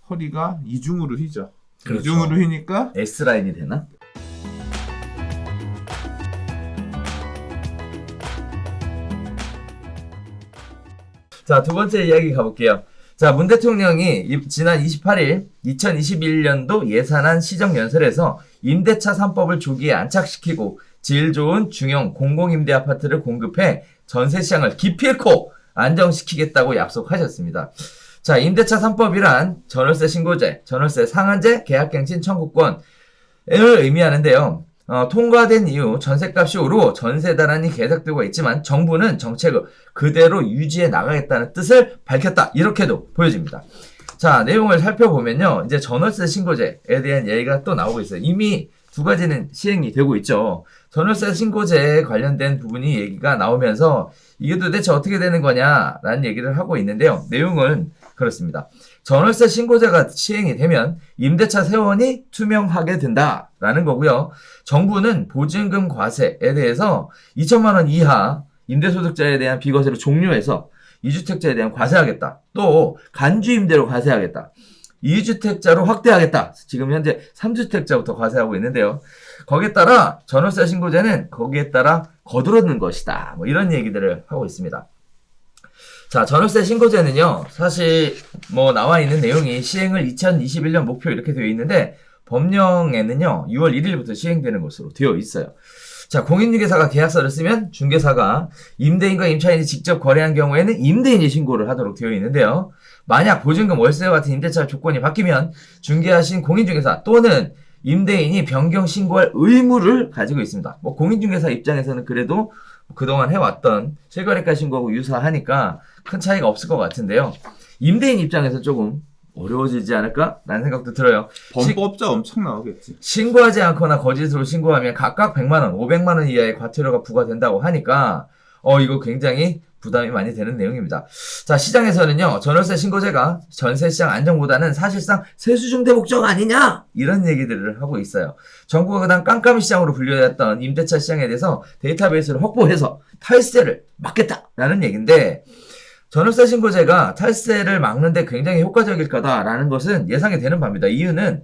허리가 이중으로 휘죠. 그렇죠. 이중으로 휘니까 S라인이 되나? 자, 두 번째 이야기 가볼게요. 자, 문 대통령이 지난 28일 2021년도 예산안 시정연설에서 임대차 3법을 조기에 안착시키고 질 좋은 중형 공공임대 아파트를 공급해 전세시장을 기필코 안정시키겠다고 약속하셨습니다. 자, 임대차 3법이란 전월세 신고제, 전월세 상한제, 계약갱신 청구권을 의미하는데요. 통과된 이후 전세값이 오르고 전세 단안이 계속되고 있지만 정부는 정책을 그대로 유지해 나가겠다는 뜻을 밝혔다. 이렇게도 보여집니다. 자, 내용을 살펴보면요. 이제 전월세 신고제에 대한 얘기가 또 나오고 있어요. 이미 두 가지는 시행이 되고 있죠. 전월세 신고제에 관련된 부분이 얘기가 나오면서 이게 도대체 어떻게 되는 거냐라는 얘기를 하고 있는데요. 내용은 그렇습니다. 전월세 신고제가 시행이 되면 임대차 세원이 투명하게 된다라는 거고요. 정부는 보증금 과세에 대해서 2천만 원 이하 임대소득자에 대한 비과세를 종료해서 2주택자에 대한 과세하겠다. 또 간주임대로 과세하겠다. 2주택자로 확대하겠다. 지금 현재 3주택자부터 과세하고 있는데요. 거기에 따라 전월세 신고제는 거기에 따라 거들어는 것이다. 뭐 이런 얘기들을 하고 있습니다. 자, 전월세 신고제는요, 사실 뭐 나와 있는 내용이 시행을 2021년 목표 이렇게 되어 있는데 법령에는요 6월 1일부터 시행되는 것으로 되어 있어요. 자, 공인중개사가 계약서를 쓰면 중개사가 임대인과 임차인이 직접 거래한 경우에는 임대인이 신고를 하도록 되어 있는데요. 만약 보증금, 월세와 같은 임대차 조건이 바뀌면 중개하신 공인중개사 또는 임대인이 변경 신고할 의무를 가지고 있습니다. 뭐 공인중개사 입장에서는 그래도 그동안 해왔던 실거래가 신고하고 유사하니까 큰 차이가 없을 것 같은데요. 임대인 입장에서 조금 어려워지지 않을까? 라는 생각도 들어요. 범법자 엄청 나오겠지. 신고하지 않거나 거짓으로 신고하면 각각 100만원, 500만원 이하의 과태료가 부과된다고 하니까 이거 굉장히 부담이 많이 되는 내용입니다. 자, 시장에서는요, 전월세 신고제가 전세시장 안정보다는 사실상 세수중대 목적 아니냐? 이런 얘기들을 하고 있어요. 정부가 그다음 깜깜이 시장으로 분류했던 임대차 시장에 대해서 데이터베이스를 확보해서 탈세를 막겠다라는 얘기인데, 전월세 신고제가 탈세를 막는데 굉장히 효과적일 거다라는 것은 예상이 되는 바입니다. 이유는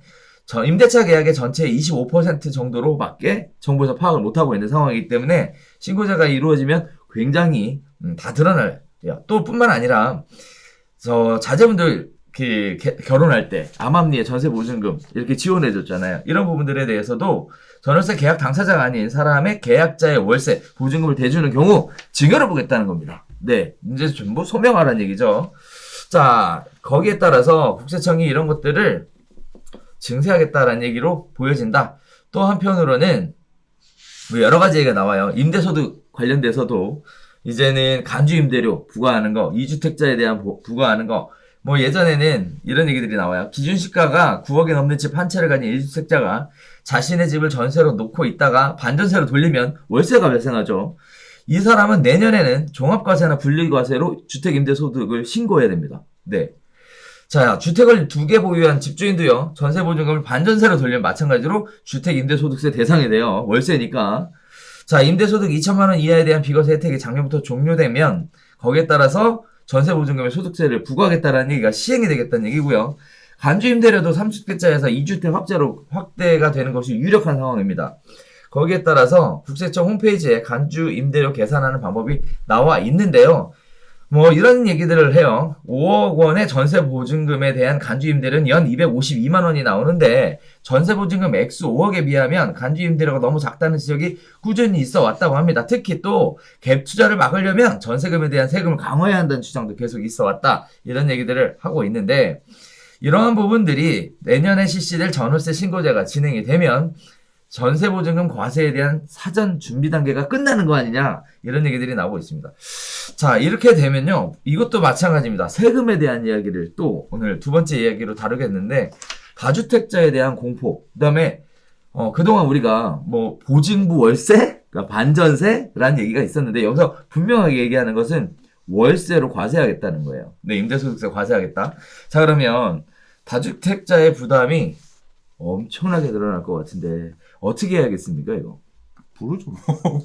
임대차 계약의 전체의 25% 정도로밖에 정부에서 파악을 못하고 있는 상황이기 때문에 신고제가 이루어지면 굉장히 다 드러나요. 또 뿐만 아니라 자제분들 결혼할 때 암암리에 전세보증금 이렇게 지원해줬잖아요. 이런 부분들에 대해서도 전월세 계약 당사자가 아닌 사람의 계약자의 월세 보증금을 대주는 경우 증여를 보겠다는 겁니다. 네, 이제 전부 소명하라는 얘기죠. 자, 거기에 따라서 국세청이 이런 것들을 증세하겠다라는 얘기로 보여진다. 또 한편으로는 뭐 여러 가지 얘기가 나와요. 임대소득 관련돼서도 이제는 간주임대료 부과하는 거, 2주택자에 대한 부과하는 거, 뭐 예전에는 이런 얘기들이 나와요. 기준시가가 9억이 넘는 집 한 채를 가진 1주택자가 자신의 집을 전세로 놓고 있다가 반전세로 돌리면 월세가 발생하죠. 이 사람은 내년에는 종합과세나 분리과세로 주택임대소득을 신고해야 됩니다. 네. 자, 주택을 2개 보유한 집주인도요, 전세보증금을 반전세로 돌리면 마찬가지로 주택임대소득세 대상이 돼요. 월세니까. 자, 임대소득 2천만 원 이하에 대한 비과세 혜택이 작년부터 종료되면 거기에 따라서 전세보증금의 소득세를 부과하겠다는 얘기가 시행이 되겠다는 얘기고요. 간주임대료도 3주택자에서 2주택 확대가 되는 것이 유력한 상황입니다. 거기에 따라서 국세청 홈페이지에 간주임대료 계산하는 방법이 나와 있는데요. 뭐 이런 얘기들을 해요. 5억 원의 전세보증금에 대한 간주임대료는 연 252만 원이 나오는데 전세보증금 액수 5억에 비하면 간주임대료가 너무 작다는 지적이 꾸준히 있어 왔다고 합니다. 특히 또 갭 투자를 막으려면 전세금에 대한 세금을 강화해야 한다는 주장도 계속 있어 왔다. 이런 얘기들을 하고 있는데, 이러한 부분들이 내년에 실시될 전월세 신고제가 진행이 되면 전세보증금 과세에 대한 사전 준비 단계가 끝나는 거 아니냐, 이런 얘기들이 나오고 있습니다. 자, 이렇게 되면요, 이것도 마찬가지입니다. 세금에 대한 이야기를 또 오늘 두 번째 이야기로 다루겠는데, 다주택자에 대한 공포, 그 다음에 그동안 우리가 뭐 보증부 월세, 그러니까 반전세라는 얘기가 있었는데, 여기서 분명하게 얘기하는 것은 월세로 과세하겠다는 거예요. 네, 임대소득세 과세하겠다. 자, 그러면 다주택자의 부담이 엄청나게 늘어날 것 같은데 어떻게 해야겠습니까, 이거? 모르죠.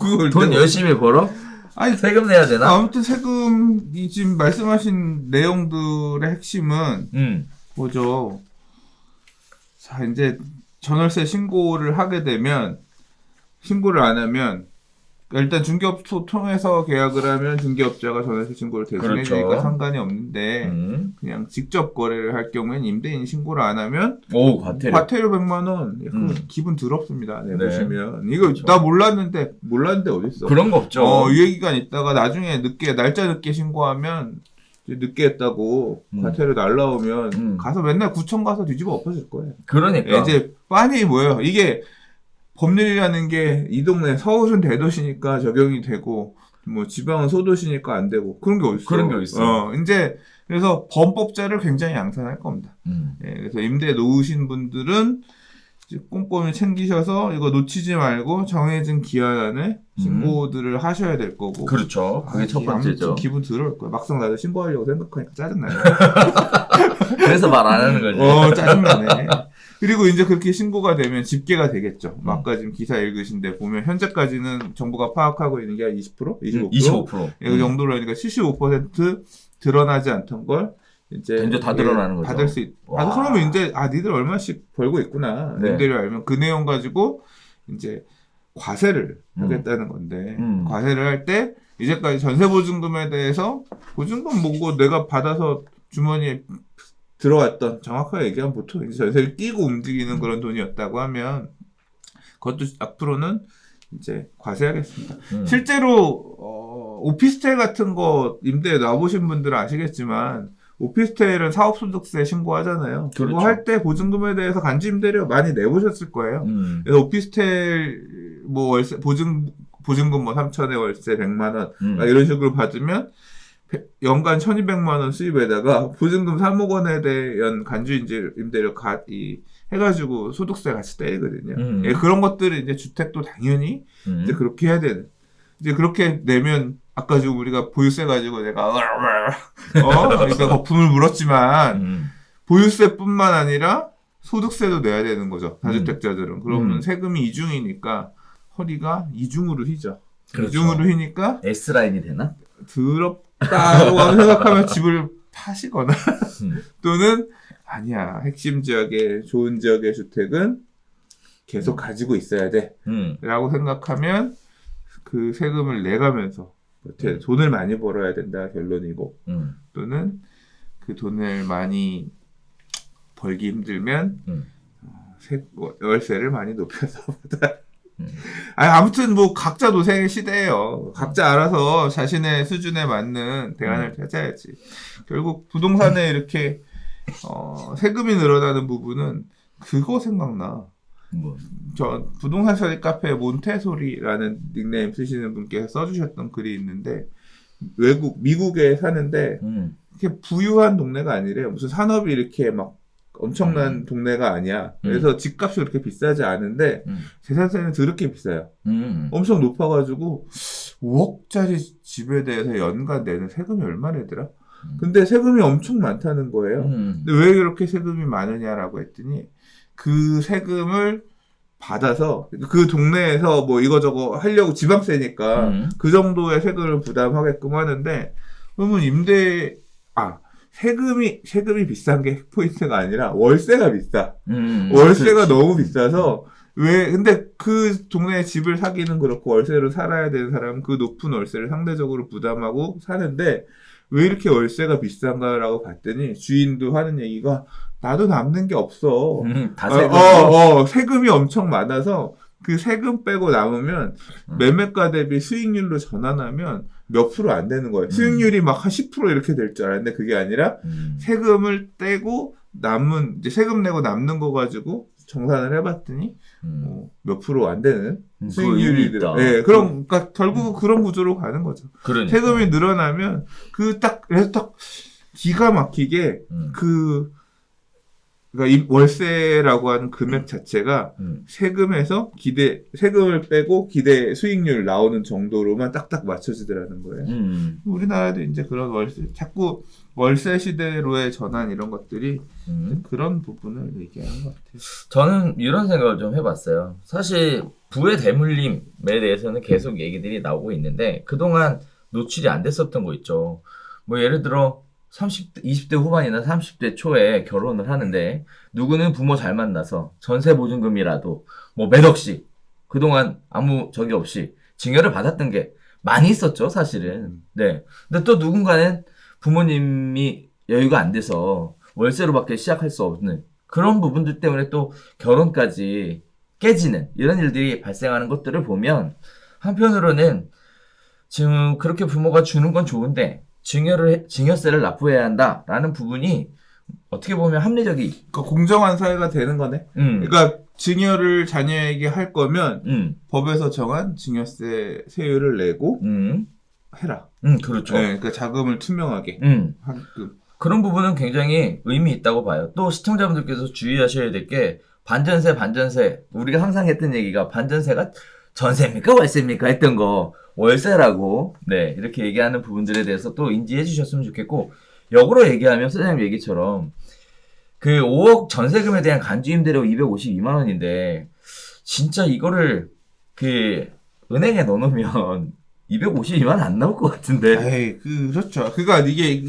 그걸 돈 열심히 벌어? 아니, 세금 내야 되나? 아무튼 세금이 지금 말씀하신 내용들의 핵심은 뭐죠? 자, 이제 전월세 신고를 하게 되면, 신고를 안 하면, 일단 중개업소 통해서 계약을 하면 중개업자가 전월세 신고를 대신해 주니까 그렇죠. 상관이 없는데, 그냥 직접 거래를 할 경우엔 임대인 신고를 안 하면 오, 과태료. 과태료 100만 원. 기분 더럽습니다. 네, 네. 보시면 이거 그렇죠. 나 몰랐는데 어디 있어? 그런 거 없죠. 유예 기간 있다가 나중에 날짜 늦게 신고하면 이제 늦게 했다고 과태료 날라오면 가서 맨날 구청 가서 뒤집어 엎어질 거예요. 그러니까. 이제 빤히 뭐예요? 이게 법률이라는 게 이 동네 서울은 대도시니까 적용이 되고 뭐 지방은 소도시니까 안 되고 그런 게 어딨어? 그런 게 어딨어? 이제 그래서 범법자를 굉장히 양산할 겁니다. 그래서 임대 놓으신 분들은 이제 꼼꼼히 챙기셔서 이거 놓치지 말고 정해진 기한 안에 신고들을 하셔야 될 거고. 그렇죠. 그게 첫 번째죠. 아무튼 기분 더러울 거야. 막상 나도 신고하려고 생각하니까 짜증나네. 그래서 말 안 하는 거지. 짜증나네. 그리고 이제 그렇게 신고가 되면 집계가 되겠죠. 아까 지금 기사 읽으신데 보면 현재까지는 정부가 파악하고 있는 게 한 20%? 25%? 25%. 그 정도로 하니까 75% 드러나지 않던 걸 이제 다 드러나는 거죠. 받을 수 있. 그러면 이제 니들 얼마씩 벌고 있구나. 네. 임대료 알면 그 내용 가지고 이제 과세를 하겠다는 건데 과세를 할 때 이제까지 전세 보증금에 대해서 보증금 뭐고 내가 받아서 주머니에 들어왔던 정확하게 얘기하면 보통 이제 전세를 띄고 움직이는 그런 돈이었다고 하면 그것도 앞으로는 이제 과세하겠습니다. 실제로 오피스텔 같은 거 임대에 놔보신 분들은 아시겠지만 오피스텔은 사업소득세 신고하잖아요. 그렇죠. 그거 할 때 보증금에 대해서 간지 임대료 많이 내보셨을 거예요. 그래서 오피스텔 뭐 월세 보증금 뭐 3천에 월세 100만 원 이런 식으로 받으면 연간 1,200만 원 수입에다가 보증금 3억 원에 대한 간주 임대료 해가지고 소득세 같이 떼거든요. 그런 것들을 이제 주택도 당연히 이제 그렇게 해야 되는. 이제 그렇게 내면 아까 지금 우리가 보유세 가지고 내가 그러니까 거품을 물었지만 보유세뿐만 아니라 소득세도 내야 되는 거죠. 다주택자들은. 그러면 세금이 이중이니까 허리가 이중으로 휘죠. 그렇죠. 이중으로 휘니까 S라인이 되나? 더럽다고 생각하면 집을 파시거나 또는 아니야 핵심 지역의 좋은 지역의 주택은 계속 가지고 있어야 돼 라고 생각하면 그 세금을 내가면서 돈을 많이 벌어야 된다 결론이고 또는 그 돈을 많이 벌기 힘들면 월세를 많이 높여서 아무튼 뭐 각자 도생의 시대예요. 각자 알아서 자신의 수준에 맞는 대안을 찾아야지. 결국 부동산에 이렇게 세금이 늘어나는 부분은 그거 생각나. 뭐. 저 부동산 스터디 카페에 몬테소리라는 닉네임 쓰시는 분께서 써주셨던 글이 있는데 미국에 사는데 이렇게 부유한 동네가 아니래요. 무슨 산업이 이렇게 막 엄청난 동네가 아니야. 그래서 집값이 그렇게 비싸지 않은데 재산세는 더럽게 비싸요. 엄청 높아가지고 5억짜리 집에 대해서 연간 내는 세금이 얼마래더라? 근데 세금이 엄청 많다는 거예요. 근데 왜 그렇게 세금이 많으냐라고 했더니 그 세금을 받아서 그 동네에서 뭐 이거저거 하려고 지방세니까 그 정도의 세금을 부담하게끔 하는데 그러면 세금이 비싼 게 포인트가 아니라 월세가 비싸. 월세가 그렇지. 너무 비싸서 근데 그 동네에 집을 사기는 그렇고 월세로 살아야 되는 사람은 그 높은 월세를 상대적으로 부담하고 사는데 왜 이렇게 월세가 비싼가라고 봤더니 주인도 하는 얘기가 나도 남는 게 없어. 다 세금. 세금이 엄청 많아서 그 세금 빼고 남으면 매매가 대비 수익률로 전환하면 몇 프로 안 되는 거예요. 수익률이 막 한 10% 이렇게 될 줄 알았는데 그게 아니라 세금을 떼고 이제 세금 내고 남는 거 가지고 정산을 해봤더니 몇 프로 안 되는 수익률이 있다. 그러니까 결국 그런 구조로 가는 거죠. 그러니까. 세금이 늘어나면 그래서 딱 기가 막히게 그러니까 월세라고 하는 금액 자체가 세금을 빼고 기대 수익률 나오는 정도로만 딱딱 맞춰지더라는 거예요. 우리나라도 이제 그런 자꾸 월세 시대로의 전환 이런 것들이 그런 부분을 얘기하는 것 같아요. 저는 이런 생각을 좀 해봤어요. 사실 부의 대물림에 대해서는 계속 얘기들이 나오고 있는데 그동안 노출이 안 됐었던 거 있죠. 뭐 예를 들어 30대, 20대 후반이나 30대 초에 결혼을 하는데 누구는 부모 잘 만나서 전세 보증금이라도 뭐 몇 억씩 그동안 아무 적이 없이 증여를 받았던 게 많이 있었죠, 사실은. 네. 근데 또 누군가는 부모님이 여유가 안 돼서 월세로밖에 시작할 수 없는 그런 부분들 때문에 또 결혼까지 깨지는 이런 일들이 발생하는 것들을 보면 한편으로는 지금 그렇게 부모가 주는 건 좋은데 증여세를 납부해야 한다라는 부분이 어떻게 보면 합리적이. 그러니까 공정한 사회가 되는 거네. 그러니까 증여를 자녀에게 할 거면 법에서 정한 증여세 세율을 내고 해라. 그렇죠. 네, 그러니까 자금을 투명하게 하게끔. 그런 부분은 굉장히 의미 있다고 봐요. 또 시청자분들께서 주의하셔야 될 게 반전세. 우리가 항상 했던 얘기가 반전세가 전세입니까 월세입니까 했던 거 월세라고 네 이렇게 얘기하는 부분들에 대해서 또 인지해 주셨으면 좋겠고, 역으로 얘기하면 소장님 얘기처럼 그 5억 전세금에 대한 간주임대료 252만 원인데 진짜 이거를 그 은행에 넣어놓으면 252만 원 안 나올 것 같은데. 에이, 그렇죠. 그러니까 이게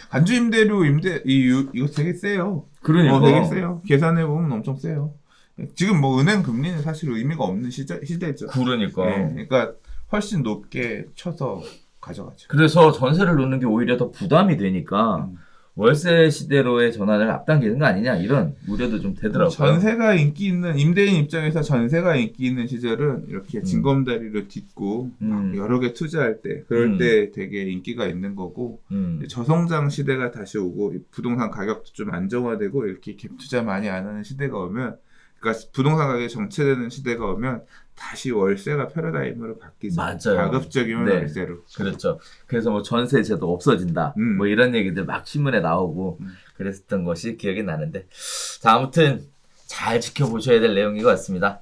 간주임대료 이거 되게 세요. 그러니까. 되게 세요. 계산해 보면 엄청 세요. 지금 뭐 은행 금리는 사실 의미가 없는 시대죠. 그러니까. 네, 그러니까 훨씬 높게 쳐서 가져가죠. 그래서 전세를 놓는 게 오히려 더 부담이 되니까 월세 시대로의 전환을 앞당기는 거 아니냐 이런 우려도 좀 되더라고요. 전세가 인기 있는 임대인 입장에서 전세가 인기 있는 시절은 이렇게 징검다리를 딛고 막 여러 개 투자할 때 그럴 때 되게 인기가 있는 거고, 저성장 시대가 다시 오고 부동산 가격도 좀 안정화되고 이렇게 갭 투자 많이 안 하는 시대가 오면, 그러니까 부동산 가격이 정체되는 시대가 오면 다시 월세가 패러다임으로 바뀌죠. 맞아요. 가급적이면 네. 월세로. 그렇죠. 그래서 뭐 전세제도 없어진다. 뭐 이런 얘기들 막 신문에 나오고 그랬었던 것이 기억이 나는데, 자, 아무튼 잘 지켜보셔야 될 내용인 것 같습니다.